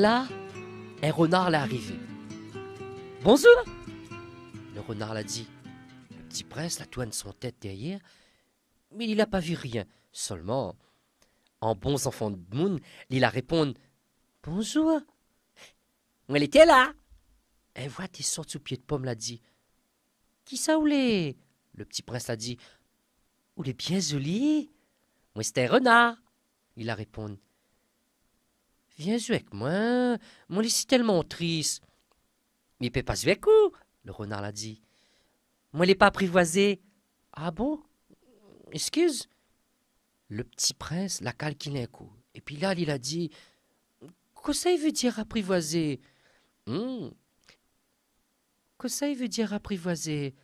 là, un renard l'est arrivé. Bonjour! Le renard l'a dit. Le petit prince la tourne son tête derrière, mais il n'a pas vu rien. Seulement, en bons enfants de monde, il a répondu bonjour. Elle était là. Un voix qui sort sous pied de pomme l'a dit. Qui ça ou les? Le petit prince l'a dit. Ou les bien joli. Moi c'était un renard. Il a répondu. Viens jouer avec moi. Mon lit est tellement triste. Mais il peut pas jouer avec vous. Le renard l'a dit. Moi il n'est pas apprivoisé. Ah bon? Excuse. Le petit prince l'a calculé un coup. Et puis là, il a dit, qu'est-ce que ça veut dire apprivoiser? Qu'est-ce que ça veut dire apprivoiser?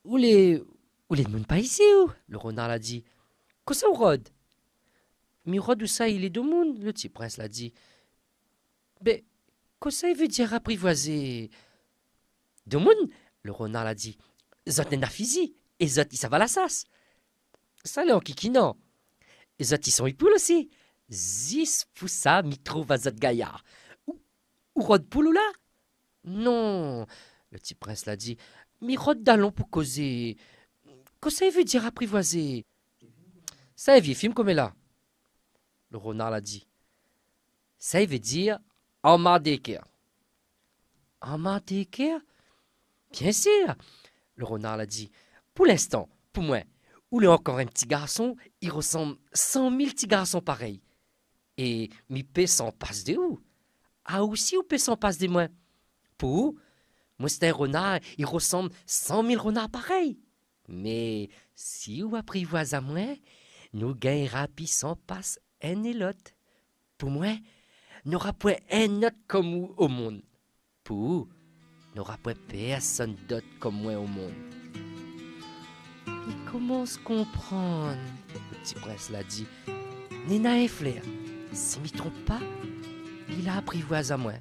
Ou les monde pas ici, ou? Le renard l'a dit. Qu'est-ce que ça, Rod? Mais Rod, où ça, il est de monde? Le petit prince l'a dit. Mais, qu'est-ce que ça veut dire apprivoiser? De monde? Le renard l'a dit. Zot n'a physi, et zot, ça va la sasse. Ça l'est en kikinant. Et zot, ils sont époules aussi. Zis poussa mi trouve à zot gaillard. Ou Rod poule là? Non, le petit prince l'a dit. Mi Rod d'allons pour causer. Qu'est-ce que ça veut dire apprivoiser? Ça veut film comme là. Le renard l'a dit. Ça veut dire en mardéker. En mardéker? Bien sûr, le renard l'a dit. Pour l'instant, pour moi, où est encore un petit garçon, il ressemble 100 000 petits garçons pareils. Et mi paix s'en passe de où? Ah aussi, ou paix s'en passe de moi? Pour moi, c'est un renard, il ressemble 100 000 renards pareils. Mais si vous apprivoisez à moi, nous gagnera puis s'en passe un et l'autre. Pour moi, n'aura point un autre comme vous au monde. Pour vous, n'aura point personne d'autre comme moi au monde. Il commence à comprendre, le petit prince l'a dit. Nina et Flair, si je ne me trompe pas, il a apprivoisé à moi.